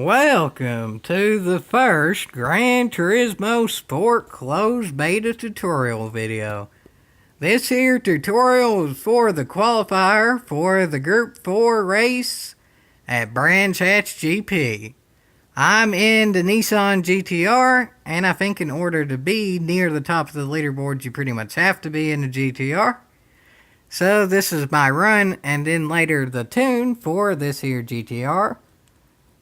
Welcome to the first Gran Turismo Sport closed beta tutorial video. This here tutorial is for the qualifier for the Group 4 race at Brands Hatch GP. I'm in the Nissan GTR, and I think in order to be near the top of the leaderboard, you pretty much have to be in the GTR. So this is my run, and then later the tune for this here GTR.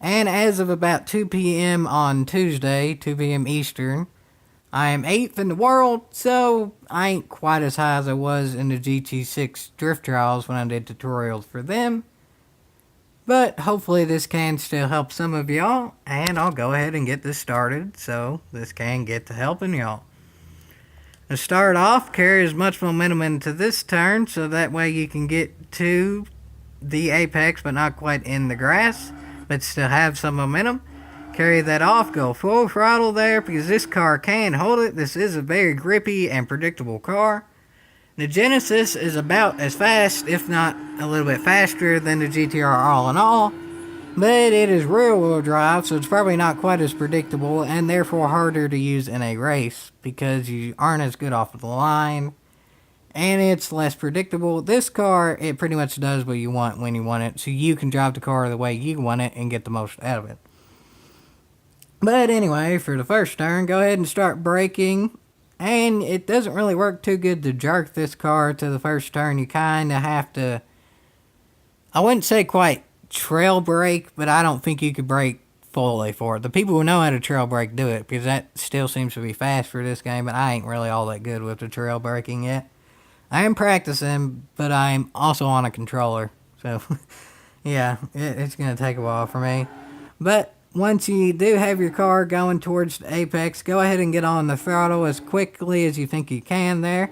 And as of about 2 p.m. on Tuesday, 2 p.m. Eastern, I am 8th in the world, so I ain't quite as high as I was in the GT6 drift trials when I did tutorials for them. But hopefully this can still help some of y'all, and I'll go ahead and get this started so this can get to helping y'all. To start off, carry as much momentum into this turn so that way you can get to the apex but not quite in the grass, but still have some momentum. Carry that off, go full throttle there because this car can hold it. This is a very grippy and predictable car. The Genesis is about as fast, if not a little bit faster than the GTR all in all, but it is rear wheel drive, so it's probably not quite as predictable and therefore harder to use in a race because you aren't as good off of the line and it's less predictable. This car, it pretty much does what you want when you want it, so you can drive the car the way you want it and get the most out of it. But anyway, for the first turn, go ahead and start braking, and it doesn't really work too good to jerk this car to the first turn. You kind of have to, I wouldn't say quite trail brake, but I don't think you could brake fully for it. The people who know how to trail brake do it, because that still seems to be fast for this game, but I ain't really all that good with the trail braking yet. I am practicing, but I'm also on a controller, so yeah, it's going to take a while for me. But once you do have your car going towards the apex, go ahead and get on the throttle as quickly as you think you can there.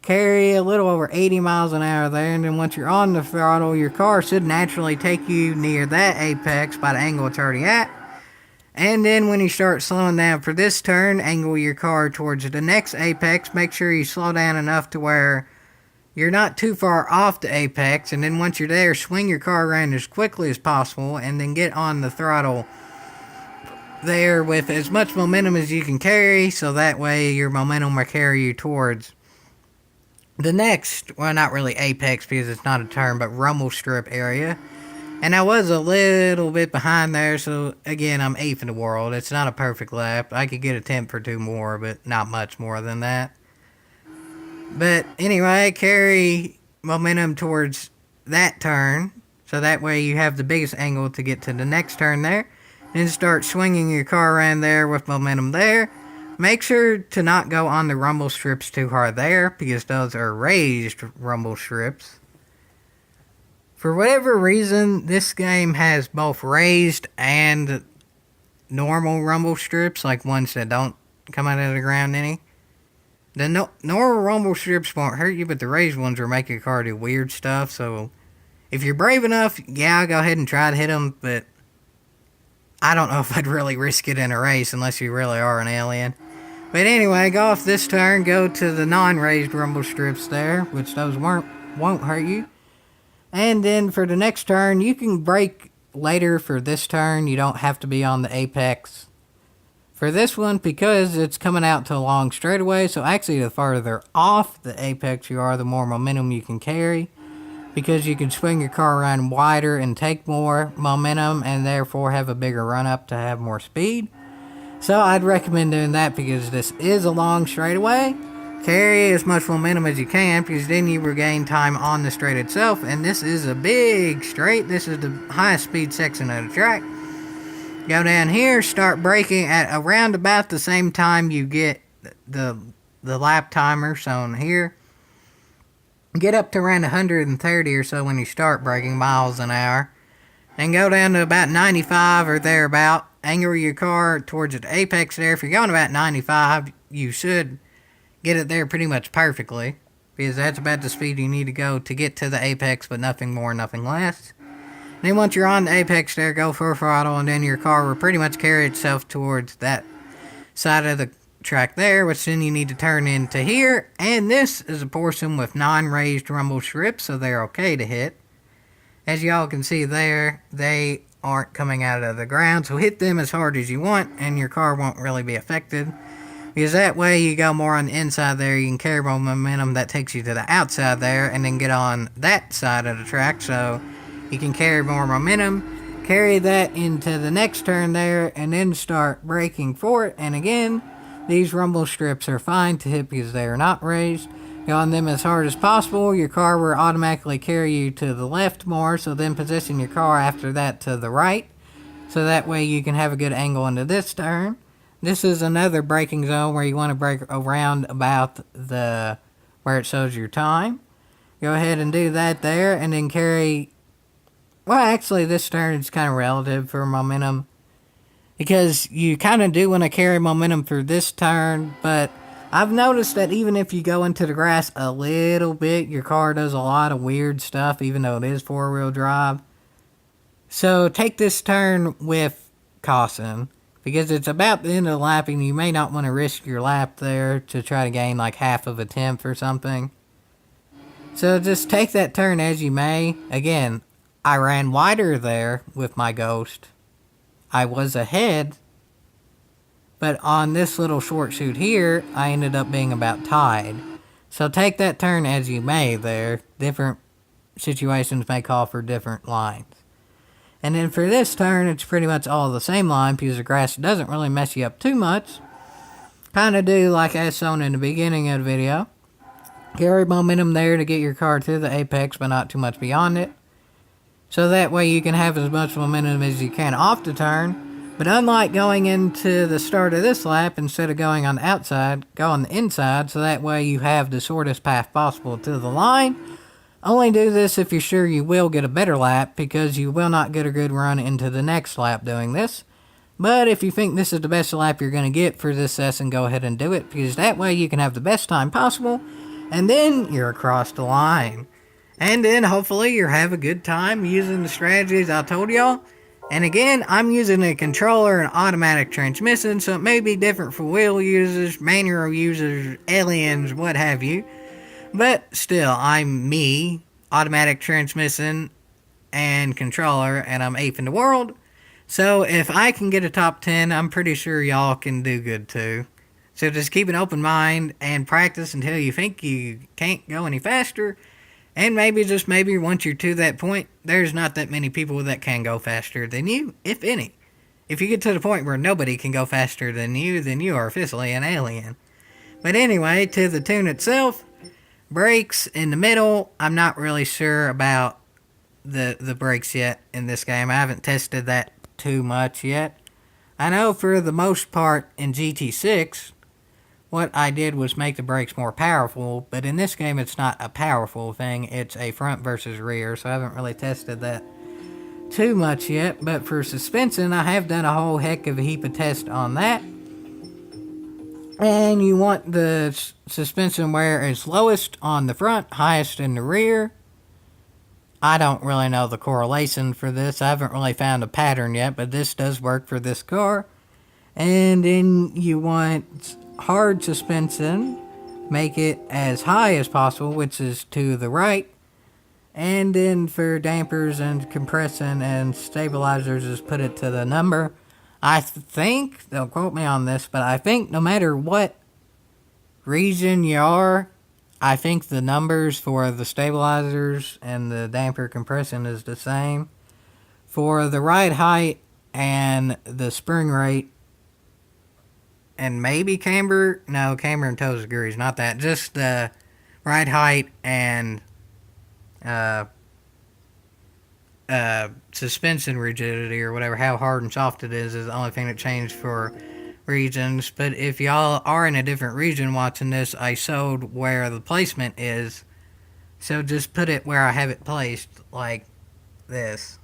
Carry a little over 80 miles an hour there, and then once you're on the throttle, your car should naturally take you near that apex by the angle it's already at. And then when you start slowing down for this turn, angle your car towards the next apex. Make sure you slow down enough to where you're not too far off the apex. And then once you're there, swing your car around as quickly as possible and then get on the throttle there with as much momentum as you can carry. So that way your momentum will carry you towards the next, well, not really apex because it's not a turn, but rumble strip area. And I was a little bit behind there, so again, I'm 8th in the world. It's not a perfect lap. I could get a 10th for 2 more, but not much more than that. But anyway, carry momentum towards that turn, so that way you have the biggest angle to get to the next turn there. Then start swinging your car around there with momentum there. Make sure to not go on the rumble strips too hard there, because those are raised rumble strips. For whatever reason, this game has both raised and normal rumble strips, like ones that don't come out of the ground any. The normal rumble strips won't hurt you, but the raised ones will make your car do weird stuff, so if you're brave enough, yeah, go ahead and try to hit them, but I don't know if I'd really risk it in a race unless you really are an alien. But anyway, go off this turn, go to the non-raised rumble strips there, which those won't hurt you. And then for the next turn, you can brake later for this turn. You don't have to be on the apex for this one because it's coming out to a long straightaway. So actually, the farther off the apex you are, the more momentum you can carry, because you can swing your car around wider and take more momentum and therefore have a bigger run up to have more speed. So I'd recommend doing that because this is a long straightaway. Carry as much momentum as you can because then you regain time on the straight itself. And this is a big straight. This is the highest speed section of the track. Go down here, start braking at around about the same time you get the lap timer shown here. Get up to around 130 or so when you start braking miles an hour. Then go down to about 95 or thereabout. Angle your car towards the apex there. If you're going about 95, you should get it there pretty much perfectly, because that's about the speed you need to go to get to the apex, but nothing more, nothing less. Then once you're on the apex there, go full throttle, and then your car will pretty much carry itself towards that side of the track there, which then you need to turn into here. And this is a portion with non-raised rumble strips, so they're okay to hit. As y'all can see there, they aren't coming out of the ground. So hit them as hard as you want and your car won't really be affected. Because that way you go more on the inside there, you can carry more momentum that takes you to the outside there and then get on that side of the track. So you can carry more momentum, carry that into the next turn there, and then start braking for it. And again, these rumble strips are fine to hit because they are not raised. Go on them as hard as possible. Your car will automatically carry you to the left more, so then position your car after that to the right. So that way you can have a good angle into this turn. This is another braking zone where you want to brake around about the where it shows your time. Go ahead and do that there, and then carry. Well, actually, this turn is kind of relative for momentum, because you kind of do want to carry momentum for this turn, but I've noticed that even if you go into the grass a little bit, your car does a lot of weird stuff, even though it is four-wheel drive. So take this turn with caution, because it's about the end of the lap, and you may not want to risk your lap there to try to gain like half of a tenth or something. So just take that turn as you may. Again, I ran wider there with my Ghost. I was ahead, but on this little short shoot here, I ended up being about tied. So take that turn as you may there. Different situations may call for different lines. And then for this turn, it's pretty much all the same line because the grass doesn't really mess you up too much. Kind of do like as shown in the beginning of the video. Carry momentum there to get your car to the apex, but not too much beyond it. So that way you can have as much momentum as you can off the turn. But unlike going into the start of this lap, instead of going on the outside, go on the inside, so that way you have the shortest path possible to the line. Only do this if you're sure you will get a better lap, because you will not get a good run into the next lap doing this. But if you think this is the best lap you're going to get for this session, go ahead and do it, because that way you can have the best time possible, and then you're across the line. And then hopefully you'll have a good time using the strategies I told y'all. And again, I'm using a controller and automatic transmission, so it may be different for wheel users, manual users, aliens, what have you. But still, I'm me, automatic transmission and controller, and I'm 8th in the world. So if I can get a top 10, I'm pretty sure y'all can do good too. So just keep an open mind and practice until you think you can't go any faster. And maybe, just maybe, once you're to that point, there's not that many people that can go faster than you, if any. If you get to the point where nobody can go faster than you, then you are officially an alien. But anyway, to the tune itself, brakes in the middle, I'm not really sure about the brakes yet in this game. I haven't tested that too much yet. I know for the most part in GT6, what I did was make the brakes more powerful, but in this game it's not a powerful thing, it's a front versus rear, so I haven't really tested that too much yet. But for suspension, I have done a whole heck of a heap of tests on that. And you want the suspension where it's lowest on the front, highest in the rear. I don't really know the correlation for this, I haven't really found a pattern yet, but this does work for this car. And then you want hard suspension, make it as high as possible, which is to the right. And then for dampers and compression and stabilizers, just put it to the number. I think, don't quote me on this, but I think no matter what region you are, I think the numbers for the stabilizers and the damper compression is the same. For the ride height and the spring rate, and maybe camber and toe degrees, not that, just the ride height and suspension rigidity or whatever, how hard and soft it is the only thing that changed for regions. But if y'all are in a different region watching this, I showed where the placement is, so just put it where I have it placed, like this.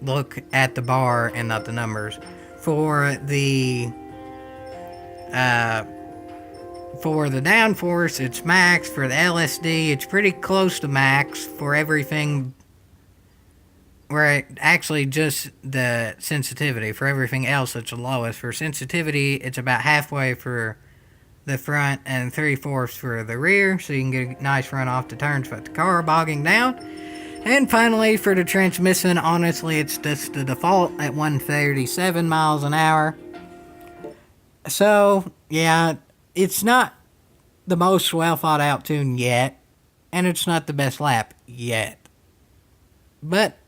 Look at the bar and not the numbers. For the downforce, it's max. For the LSD, it's pretty close to max. For everything, where actually just the sensitivity. For everything else, it's the lowest. For sensitivity, it's about halfway for the front and 3/4 for the rear, so you can get a nice run off the turns without the car bogging down. And finally, for the transmission, honestly, it's just the default at 137 miles an hour. So, yeah, it's not the most well thought out tune yet, and it's not the best lap yet. But,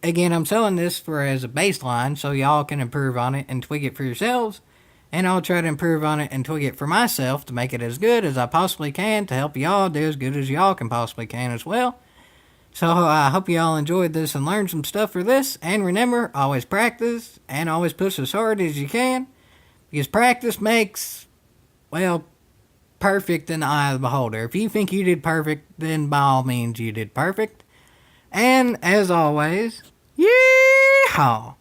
again, I'm selling this for as a baseline so y'all can improve on it and tweak it for yourselves. And I'll try to improve on it and tweak it for myself to make it as good as I possibly can to help y'all do as good as y'all can possibly can as well. So I hope y'all enjoyed this and learned some stuff for this. And remember, always practice and always push as hard as you can. Because practice makes, well, perfect in the eye of the beholder. If you think you did perfect, then by all means you did perfect. And as always, yeehaw!